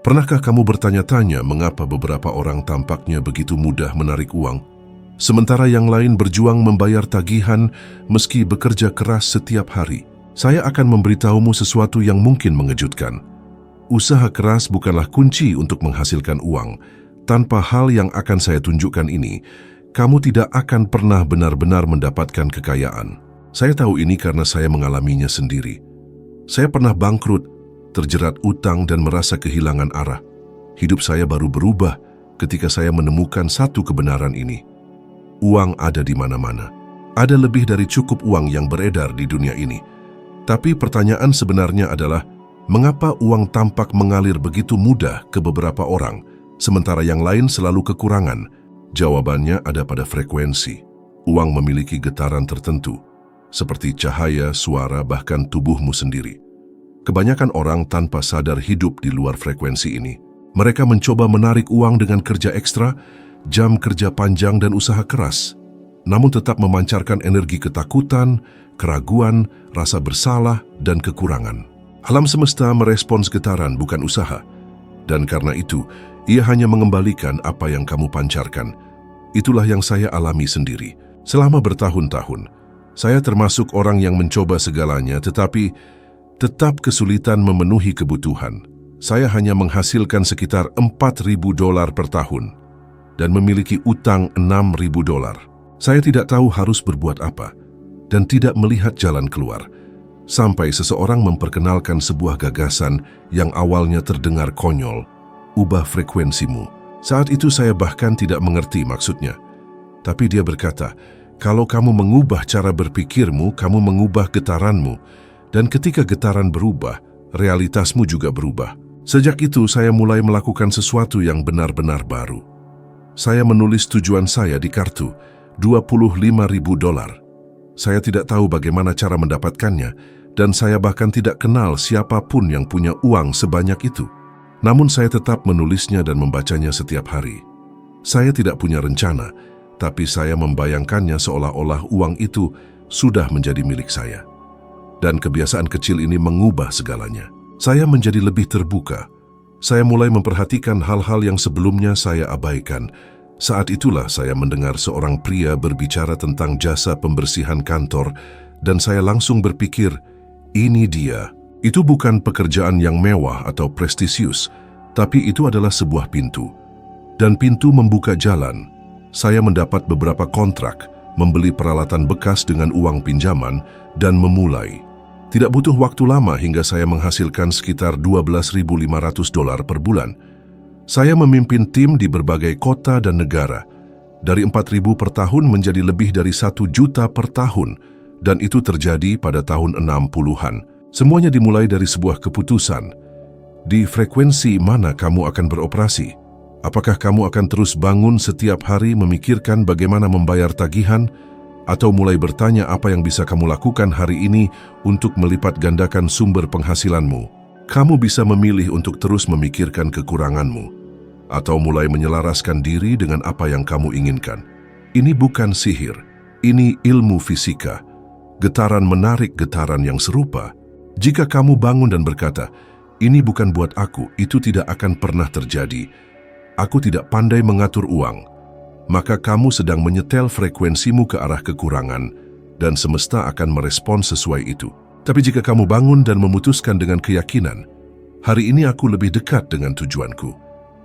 Pernahkah kamu bertanya-tanya mengapa beberapa orang tampaknya begitu mudah menarik uang, sementara yang lain berjuang membayar tagihan meski bekerja keras setiap hari? Saya akan memberitahumu sesuatu yang mungkin mengejutkan. Usaha keras bukanlah kunci untuk menghasilkan uang. Tanpa hal yang akan saya tunjukkan ini, kamu tidak akan pernah benar-benar mendapatkan kekayaan. Saya tahu ini karena saya mengalaminya sendiri. Saya pernah bangkrut, terjerat utang dan merasa kehilangan arah. Hidup saya baru berubah ketika saya menemukan satu kebenaran ini. Uang ada di mana-mana. Ada lebih dari cukup uang yang beredar di dunia ini. Tapi pertanyaan sebenarnya adalah, mengapa uang tampak mengalir begitu mudah ke beberapa orang, sementara yang lain selalu kekurangan? Jawabannya ada pada frekuensi. Uang memiliki getaran tertentu, seperti cahaya, suara, bahkan tubuhmu sendiri. Kebanyakan orang tanpa sadar hidup di luar frekuensi ini. Mereka mencoba menarik uang dengan kerja ekstra, jam kerja panjang dan usaha keras, namun tetap memancarkan energi ketakutan, keraguan, rasa bersalah, dan kekurangan. Alam semesta merespons getaran, bukan usaha. Dan karena itu, ia hanya mengembalikan apa yang kamu pancarkan. Itulah yang saya alami sendiri. Selama bertahun-tahun, saya termasuk orang yang mencoba segalanya, tetapi tetap kesulitan memenuhi kebutuhan. Saya hanya menghasilkan sekitar $4.000 per tahun dan memiliki utang $6.000. Saya tidak tahu harus berbuat apa dan tidak melihat jalan keluar. Sampai seseorang memperkenalkan sebuah gagasan yang awalnya terdengar konyol, ubah frekuensimu. Saat itu saya bahkan tidak mengerti maksudnya. Tapi dia berkata, kalau kamu mengubah cara berpikirmu, kamu mengubah getaranmu. Dan ketika getaran berubah, realitasmu juga berubah. Sejak itu, saya mulai melakukan sesuatu yang benar-benar baru. Saya menulis tujuan saya di kartu, $25.000. Saya tidak tahu bagaimana cara mendapatkannya, dan saya bahkan tidak kenal siapapun yang punya uang sebanyak itu. Namun saya tetap menulisnya dan membacanya setiap hari. Saya tidak punya rencana, tapi saya membayangkannya seolah-olah uang itu sudah menjadi milik saya. Dan kebiasaan kecil ini mengubah segalanya. Saya menjadi lebih terbuka. Saya mulai memperhatikan hal-hal yang sebelumnya saya abaikan. Saat itulah saya mendengar seorang pria berbicara tentang jasa pembersihan kantor, dan saya langsung berpikir, ini dia. Itu bukan pekerjaan yang mewah atau prestisius, tapi itu adalah sebuah pintu. Dan pintu membuka jalan. Saya mendapat beberapa kontrak, membeli peralatan bekas dengan uang pinjaman, dan memulai. Tidak butuh waktu lama hingga saya menghasilkan sekitar $12.500 per bulan. Saya memimpin tim di berbagai kota dan negara. Dari 4.000 per tahun menjadi lebih dari 1 juta per tahun. Dan itu terjadi pada tahun 60-an. Semuanya dimulai dari sebuah keputusan. Di frekuensi mana kamu akan beroperasi? Apakah kamu akan terus bangun setiap hari memikirkan bagaimana membayar tagihan? Atau mulai bertanya apa yang bisa kamu lakukan hari ini untuk melipat gandakan sumber penghasilanmu? Kamu bisa memilih untuk terus memikirkan kekuranganmu, atau mulai menyelaraskan diri dengan apa yang kamu inginkan. Ini bukan sihir, ini ilmu fisika. Getaran menarik getaran yang serupa. Jika kamu bangun dan berkata, ini bukan buat aku, itu tidak akan pernah terjadi. Aku tidak pandai mengatur uang. Maka kamu sedang menyetel frekuensimu ke arah kekurangan, dan semesta akan merespons sesuai itu. Tapi jika kamu bangun dan memutuskan dengan keyakinan, hari ini aku lebih dekat dengan tujuanku.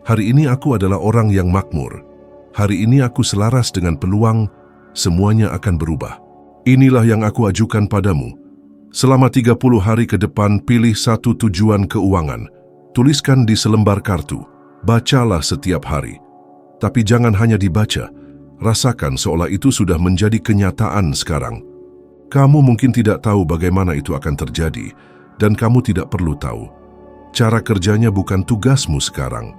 Hari ini aku adalah orang yang makmur. Hari ini aku selaras dengan peluang, semuanya akan berubah. Inilah yang aku ajukan padamu. Selama 30 hari ke depan, pilih satu tujuan keuangan. Tuliskan di selembar kartu. Bacalah setiap hari. Tapi jangan hanya dibaca, rasakan seolah itu sudah menjadi kenyataan sekarang. Kamu mungkin tidak tahu bagaimana itu akan terjadi, dan kamu tidak perlu tahu. Cara kerjanya bukan tugasmu sekarang.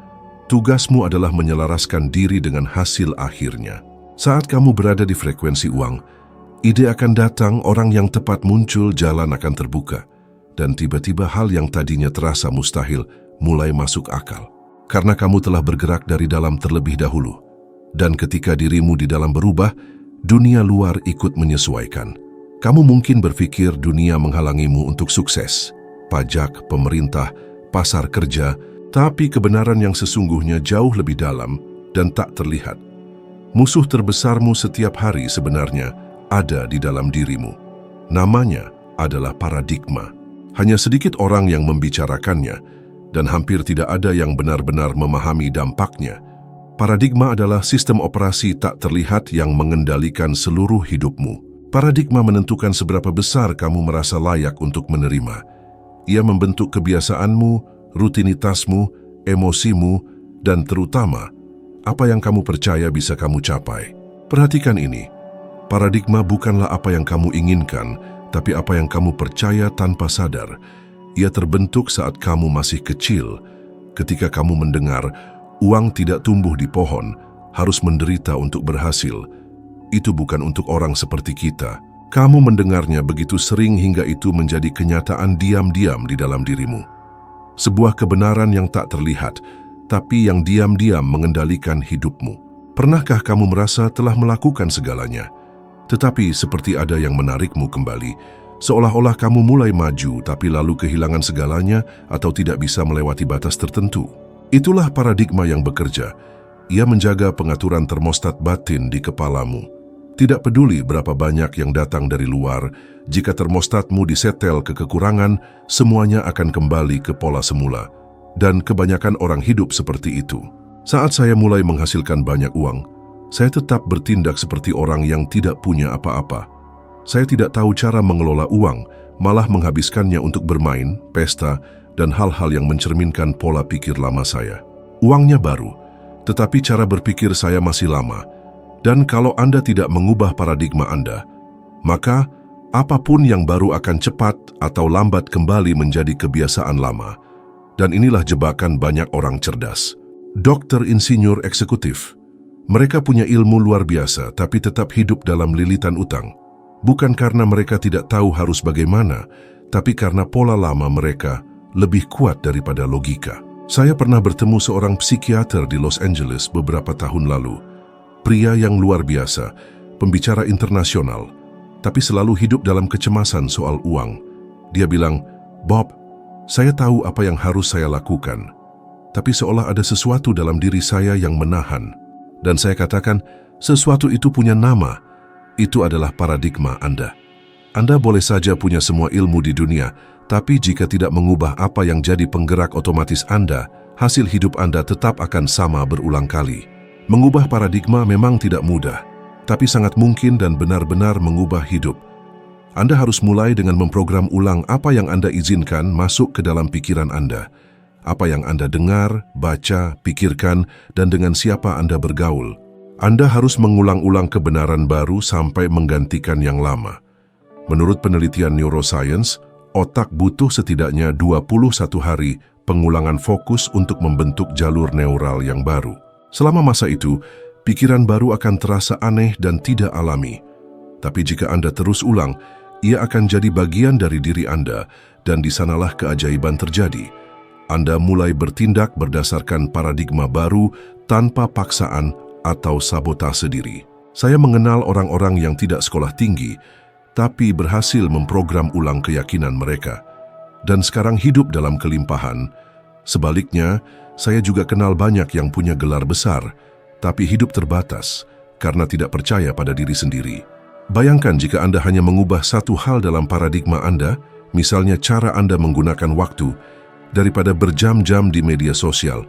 Tugasmu adalah menyelaraskan diri dengan hasil akhirnya. Saat kamu berada di frekuensi uang, ide akan datang, orang yang tepat muncul, jalan akan terbuka. Dan tiba-tiba hal yang tadinya terasa mustahil mulai masuk akal. Karena kamu telah bergerak dari dalam terlebih dahulu. Dan ketika dirimu di dalam berubah, dunia luar ikut menyesuaikan. Kamu mungkin berpikir dunia menghalangimu untuk sukses. Pajak, pemerintah, pasar kerja, Tapi kebenaran yang sesungguhnya jauh lebih dalam dan tak terlihat. Musuh terbesarmu setiap hari sebenarnya ada di dalam dirimu. Namanya adalah paradigma. Hanya sedikit orang yang membicarakannya dan hampir tidak ada yang benar-benar memahami dampaknya. Paradigma adalah sistem operasi tak terlihat yang mengendalikan seluruh hidupmu. Paradigma menentukan seberapa besar kamu merasa layak untuk menerima. Ia membentuk kebiasaanmu, rutinitasmu, emosimu, dan terutama apa yang kamu percaya bisa kamu capai. Perhatikan ini, paradigma bukanlah apa yang kamu inginkan, tapi apa yang kamu percaya tanpa sadar. Ia terbentuk saat kamu masih kecil, ketika kamu mendengar uang tidak tumbuh di pohon, harus menderita untuk berhasil. Itu bukan untuk orang seperti kita. Kamu mendengarnya begitu sering hingga itu menjadi kenyataan diam-diam di dalam dirimu. Sebuah kebenaran yang tak terlihat, tapi yang diam-diam mengendalikan hidupmu. Pernahkah kamu merasa telah melakukan segalanya, tetapi seperti ada yang menarikmu kembali, seolah-olah kamu mulai maju tapi lalu kehilangan segalanya atau tidak bisa melewati batas tertentu? Itulah paradigma yang bekerja. Ia menjaga pengaturan termostat batin di kepalamu. Tidak peduli berapa banyak yang datang dari luar, jika termostatmu disetel ke kekurangan, semuanya akan kembali ke pola semula. Dan kebanyakan orang hidup seperti itu. Saat saya mulai menghasilkan banyak uang, saya tetap bertindak seperti orang yang tidak punya apa-apa. Saya tidak tahu cara mengelola uang, malah menghabiskannya untuk bermain, pesta, dan hal-hal yang mencerminkan pola pikir lama saya. Uangnya baru, tetapi cara berpikir saya masih lama. Dan kalau Anda tidak mengubah paradigma Anda, maka apapun yang baru akan cepat atau lambat kembali menjadi kebiasaan lama. Dan inilah jebakan banyak orang cerdas. Dokter insinyur eksekutif. Mereka punya ilmu luar biasa tapi tetap hidup dalam lilitan utang. Bukan karena mereka tidak tahu harus bagaimana, tapi karena pola lama mereka lebih kuat daripada logika. Saya pernah bertemu seorang psikiater di Los Angeles beberapa tahun lalu. Pria yang luar biasa, pembicara internasional, tapi selalu hidup dalam kecemasan soal uang. Dia bilang, "Bob, saya tahu apa yang harus saya lakukan, tapi seolah ada sesuatu dalam diri saya yang menahan." Dan saya katakan, sesuatu itu punya nama. Itu adalah paradigma Anda. Anda boleh saja punya semua ilmu di dunia, tapi jika tidak mengubah apa yang jadi penggerak otomatis Anda, hasil hidup Anda tetap akan sama berulang kali. Mengubah paradigma memang tidak mudah, tapi sangat mungkin dan benar-benar mengubah hidup. Anda harus mulai dengan memprogram ulang apa yang Anda izinkan masuk ke dalam pikiran Anda. Apa yang Anda dengar, baca, pikirkan, dan dengan siapa Anda bergaul. Anda harus mengulang-ulang kebenaran baru sampai menggantikan yang lama. Menurut penelitian neuroscience, otak butuh setidaknya 21 hari pengulangan fokus untuk membentuk jalur neural yang baru. Selama masa itu, pikiran baru akan terasa aneh dan tidak alami. Tapi jika Anda terus ulang, ia akan jadi bagian dari diri Anda, dan di sanalah keajaiban terjadi. Anda mulai bertindak berdasarkan paradigma baru tanpa paksaan atau sabotase diri. Saya mengenal orang-orang yang tidak sekolah tinggi, tapi berhasil memprogram ulang keyakinan mereka, dan sekarang hidup dalam kelimpahan. Sebaliknya, saya juga kenal banyak yang punya gelar besar, tapi hidup terbatas karena tidak percaya pada diri sendiri. Bayangkan jika Anda hanya mengubah satu hal dalam paradigma Anda, misalnya cara Anda menggunakan waktu. Daripada berjam-jam di media sosial,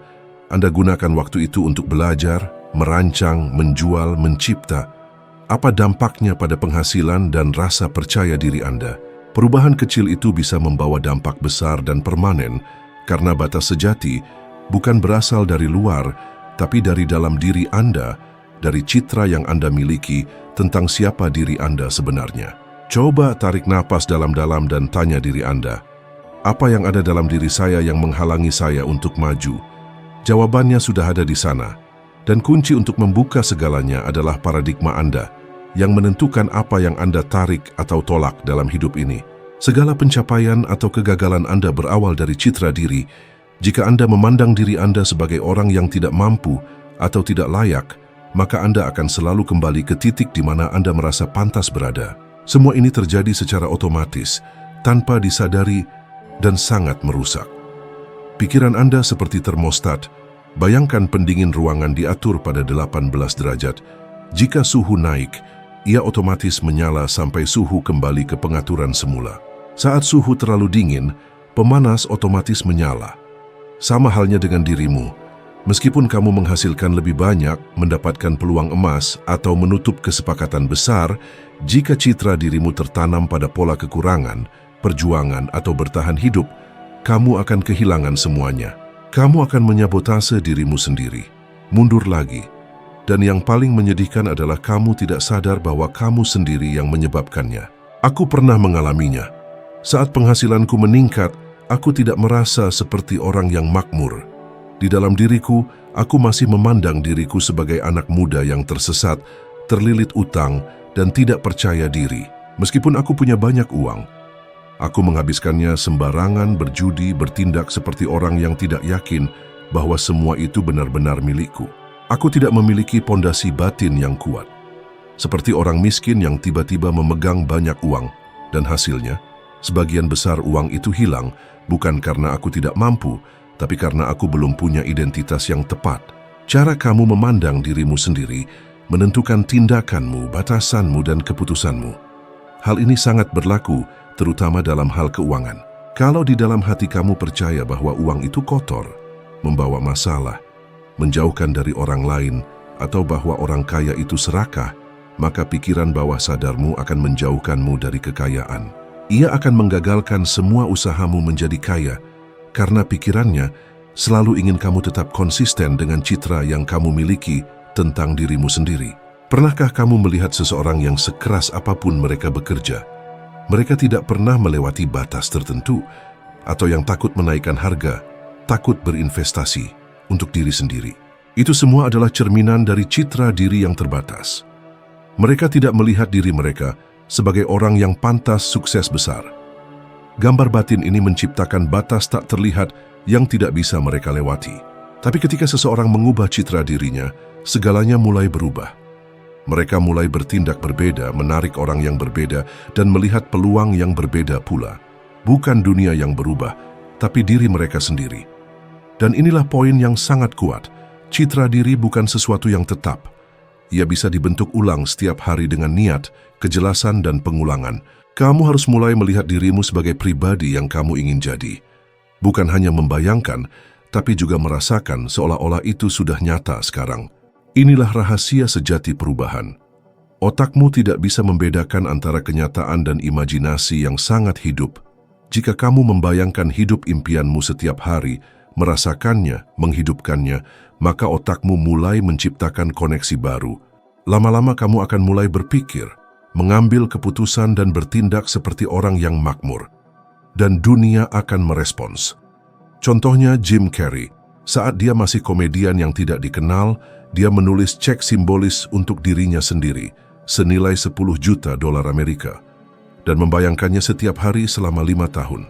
Anda gunakan waktu itu untuk belajar, merancang, menjual, mencipta. Apa dampaknya pada penghasilan dan rasa percaya diri Anda? Perubahan kecil itu bisa membawa dampak besar dan permanen, karena batas sejati bukan berasal dari luar, tapi dari dalam diri Anda, dari citra yang Anda miliki tentang siapa diri Anda sebenarnya. Coba tarik napas dalam-dalam dan tanya diri Anda, apa yang ada dalam diri saya yang menghalangi saya untuk maju? Jawabannya sudah ada di sana, dan kunci untuk membuka segalanya adalah paradigma Anda, yang menentukan apa yang Anda tarik atau tolak dalam hidup ini. Segala pencapaian atau kegagalan Anda berawal dari citra diri. Jika Anda memandang diri Anda sebagai orang yang tidak mampu atau tidak layak, maka Anda akan selalu kembali ke titik di mana Anda merasa pantas berada. Semua ini terjadi secara otomatis, tanpa disadari, dan sangat merusak. Pikiran Anda seperti termostat. Bayangkan pendingin ruangan diatur pada 18 derajat. Jika suhu naik, ia otomatis menyala sampai suhu kembali ke pengaturan semula. Saat suhu terlalu dingin, pemanas otomatis menyala. Sama halnya dengan dirimu. Meskipun kamu menghasilkan lebih banyak, mendapatkan peluang emas, atau menutup kesepakatan besar, jika citra dirimu tertanam pada pola kekurangan, perjuangan, atau bertahan hidup, kamu akan kehilangan semuanya. Kamu akan menyabotase dirimu sendiri, mundur lagi. Dan yang paling menyedihkan adalah kamu tidak sadar bahwa kamu sendiri yang menyebabkannya. Aku pernah mengalaminya. Saat penghasilanku meningkat, aku tidak merasa seperti orang yang makmur. Di dalam diriku, aku masih memandang diriku sebagai anak muda yang tersesat, terlilit utang, dan tidak percaya diri. Meskipun aku punya banyak uang, aku menghabiskannya sembarangan, berjudi, bertindak seperti orang yang tidak yakin bahwa semua itu benar-benar milikku. Aku tidak memiliki pondasi batin yang kuat. Seperti orang miskin yang tiba-tiba memegang banyak uang, dan hasilnya, sebagian besar uang itu hilang, bukan karena aku tidak mampu, tapi karena aku belum punya identitas yang tepat. Cara kamu memandang dirimu sendiri menentukan tindakanmu, batasanmu, dan keputusanmu. Hal ini sangat berlaku, terutama dalam hal keuangan. Kalau di dalam hati kamu percaya bahwa uang itu kotor, membawa masalah, menjauhkan dari orang lain, atau bahwa orang kaya itu serakah, maka pikiran bawah sadarmu akan menjauhkanmu dari kekayaan. Ia akan menggagalkan semua usahamu menjadi kaya, karena pikirannya selalu ingin kamu tetap konsisten dengan citra yang kamu miliki tentang dirimu sendiri. Pernahkah kamu melihat seseorang yang sekeras apapun mereka bekerja, mereka tidak pernah melewati batas tertentu, atau yang takut menaikkan harga, takut berinvestasi untuk diri sendiri? Itu semua adalah cerminan dari citra diri yang terbatas. Mereka tidak melihat diri mereka sebagai orang yang pantas sukses besar. Gambar batin ini menciptakan batas tak terlihat yang tidak bisa mereka lewati. Tapi ketika seseorang mengubah citra dirinya, segalanya mulai berubah. Mereka mulai bertindak berbeda, menarik orang yang berbeda, dan melihat peluang yang berbeda pula. Bukan dunia yang berubah, tapi diri mereka sendiri. Dan inilah poin yang sangat kuat. Citra diri bukan sesuatu yang tetap. Ia bisa dibentuk ulang setiap hari dengan niat, kejelasan, dan pengulangan. Kamu harus mulai melihat dirimu sebagai pribadi yang kamu ingin jadi. Bukan hanya membayangkan, tapi juga merasakan seolah-olah itu sudah nyata sekarang. Inilah rahasia sejati perubahan. Otakmu tidak bisa membedakan antara kenyataan dan imajinasi yang sangat hidup. Jika kamu membayangkan hidup impianmu setiap hari, merasakannya, menghidupkannya, maka otakmu mulai menciptakan koneksi baru. Lama-lama kamu akan mulai berpikir, mengambil keputusan dan bertindak seperti orang yang makmur. Dan dunia akan merespons. Contohnya Jim Carrey. Saat dia masih komedian yang tidak dikenal, dia menulis cek simbolis untuk dirinya sendiri, senilai 10 juta dolar Amerika, dan membayangkannya setiap hari selama 5 tahun.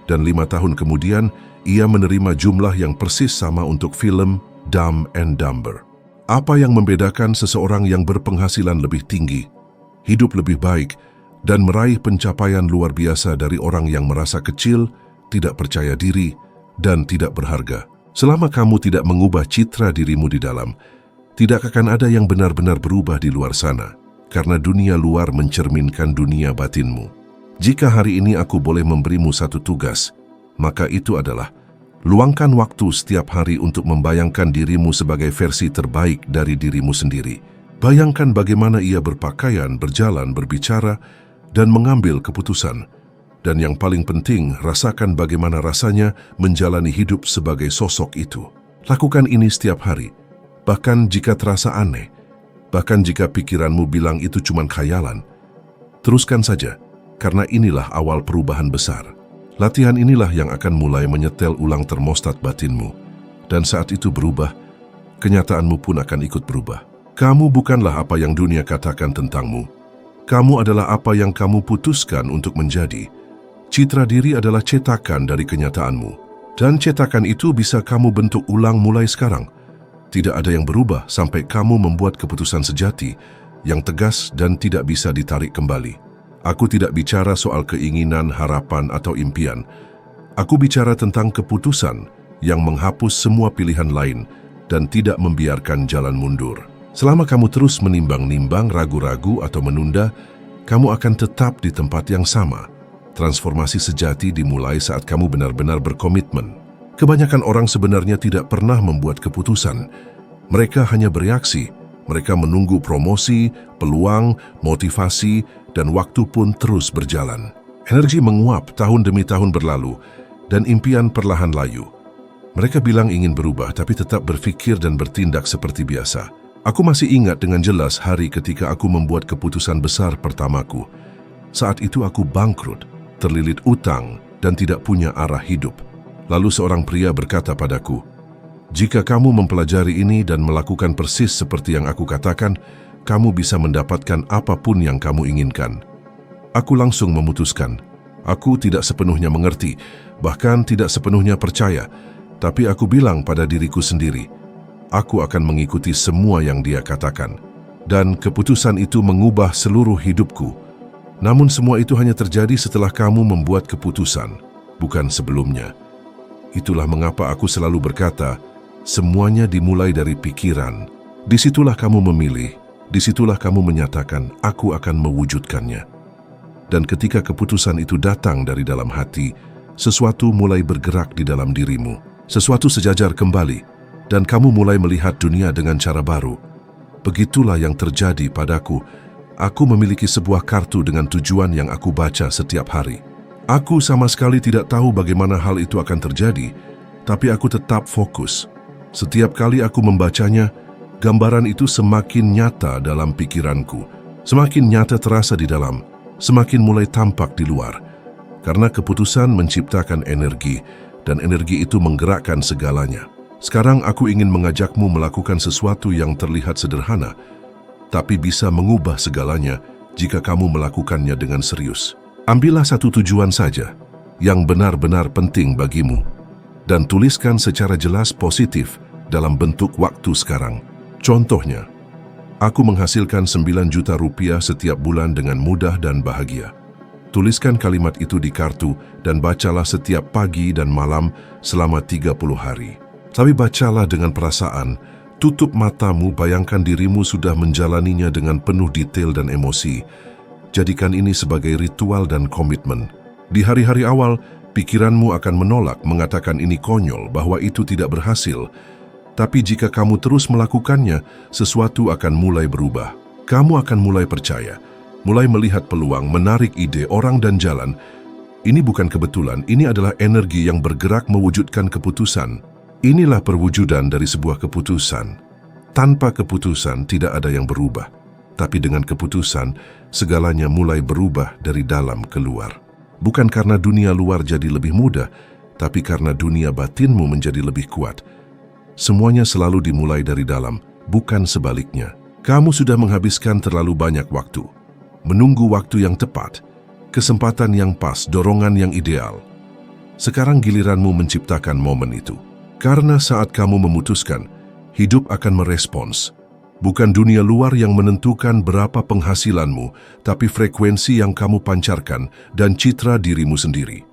Dan 5 tahun kemudian, ia menerima jumlah yang persis sama untuk film Dumb and Dumber. Apa yang membedakan seseorang yang berpenghasilan lebih tinggi, hidup lebih baik, dan meraih pencapaian luar biasa dari orang yang merasa kecil, tidak percaya diri, dan tidak berharga? Selama kamu tidak mengubah citra dirimu di dalam, tidak akan ada yang benar-benar berubah di luar sana, karena dunia luar mencerminkan dunia batinmu. Jika hari ini aku boleh memberimu satu tugas, maka itu adalah luangkan waktu setiap hari untuk membayangkan dirimu sebagai versi terbaik dari dirimu sendiri. Bayangkan bagaimana ia berpakaian, berjalan, berbicara, dan mengambil keputusan. Dan yang paling penting, rasakan bagaimana rasanya menjalani hidup sebagai sosok itu. Lakukan ini setiap hari, bahkan jika terasa aneh, bahkan jika pikiranmu bilang itu cuma khayalan. Teruskan saja, karena inilah awal perubahan besar. Latihan inilah yang akan mulai menyetel ulang termostat batinmu. Dan saat itu berubah, kenyataanmu pun akan ikut berubah. Kamu bukanlah apa yang dunia katakan tentangmu. Kamu adalah apa yang kamu putuskan untuk menjadi. Citra diri adalah cetakan dari kenyataanmu. Dan cetakan itu bisa kamu bentuk ulang mulai sekarang. Tidak ada yang berubah sampai kamu membuat keputusan sejati, yang tegas dan tidak bisa ditarik kembali. Aku tidak bicara soal keinginan, harapan, atau impian. Aku bicara tentang keputusan yang menghapus semua pilihan lain dan tidak membiarkan jalan mundur. Selama kamu terus menimbang-nimbang, ragu-ragu, atau menunda, kamu akan tetap di tempat yang sama. Transformasi sejati dimulai saat kamu benar-benar berkomitmen. Kebanyakan orang sebenarnya tidak pernah membuat keputusan. Mereka hanya bereaksi. Mereka menunggu promosi, peluang, motivasi, dan waktu pun terus berjalan. Energi menguap tahun demi tahun berlalu, dan impian perlahan layu. Mereka bilang ingin berubah, tapi tetap berpikir dan bertindak seperti biasa. Aku masih ingat dengan jelas hari ketika aku membuat keputusan besar pertamaku. Saat itu aku bangkrut, terlilit utang, dan tidak punya arah hidup. Lalu seorang pria berkata padaku, "Jika kamu mempelajari ini dan melakukan persis seperti yang aku katakan, kamu bisa mendapatkan apapun yang kamu inginkan." Aku langsung memutuskan. Aku tidak sepenuhnya mengerti, bahkan tidak sepenuhnya percaya, tapi aku bilang pada diriku sendiri, aku akan mengikuti semua yang dia katakan. Dan keputusan itu mengubah seluruh hidupku. Namun semua itu hanya terjadi setelah kamu membuat keputusan, bukan sebelumnya. Itulah mengapa aku selalu berkata, semuanya dimulai dari pikiran. Disitulah kamu memilih, disitulah kamu menyatakan, aku akan mewujudkannya. Dan ketika keputusan itu datang dari dalam hati, sesuatu mulai bergerak di dalam dirimu. Sesuatu sejajar kembali, dan kamu mulai melihat dunia dengan cara baru. Begitulah yang terjadi padaku. Aku memiliki sebuah kartu dengan tujuan yang aku baca setiap hari. Aku sama sekali tidak tahu bagaimana hal itu akan terjadi, tapi aku tetap fokus. Setiap kali aku membacanya, gambaran itu semakin nyata dalam pikiranku, semakin nyata terasa di dalam, semakin mulai tampak di luar. Karena keputusan menciptakan energi, dan energi itu menggerakkan segalanya. Sekarang aku ingin mengajakmu melakukan sesuatu yang terlihat sederhana, tapi bisa mengubah segalanya jika kamu melakukannya dengan serius. Ambillah satu tujuan saja yang benar-benar penting bagimu dan tuliskan secara jelas positif dalam bentuk waktu sekarang. Contohnya, aku menghasilkan 9 juta rupiah setiap bulan dengan mudah dan bahagia. Tuliskan kalimat itu di kartu dan bacalah setiap pagi dan malam selama 30 hari. Tapi bacalah dengan perasaan, tutup matamu, bayangkan dirimu sudah menjalaninya dengan penuh detail dan emosi. Jadikan ini sebagai ritual dan komitmen. Di hari-hari awal, pikiranmu akan menolak, mengatakan ini konyol, bahwa itu tidak berhasil. Tapi jika kamu terus melakukannya, sesuatu akan mulai berubah. Kamu akan mulai percaya, mulai melihat peluang, menarik ide, orang dan jalan. Ini bukan kebetulan, ini adalah energi yang bergerak mewujudkan keputusan. Inilah perwujudan dari sebuah keputusan. Tanpa keputusan tidak ada yang berubah. Tapi dengan keputusan, segalanya mulai berubah dari dalam keluar. Bukan karena dunia luar jadi lebih mudah, tapi karena dunia batinmu menjadi lebih kuat. Semuanya selalu dimulai dari dalam, bukan sebaliknya. Kamu sudah menghabiskan terlalu banyak waktu. Menunggu waktu yang tepat, kesempatan yang pas, dorongan yang ideal. Sekarang giliranmu menciptakan momen itu. Karena saat kamu memutuskan, hidup akan merespons. Bukan dunia luar yang menentukan berapa penghasilanmu, tapi frekuensi yang kamu pancarkan dan citra dirimu sendiri.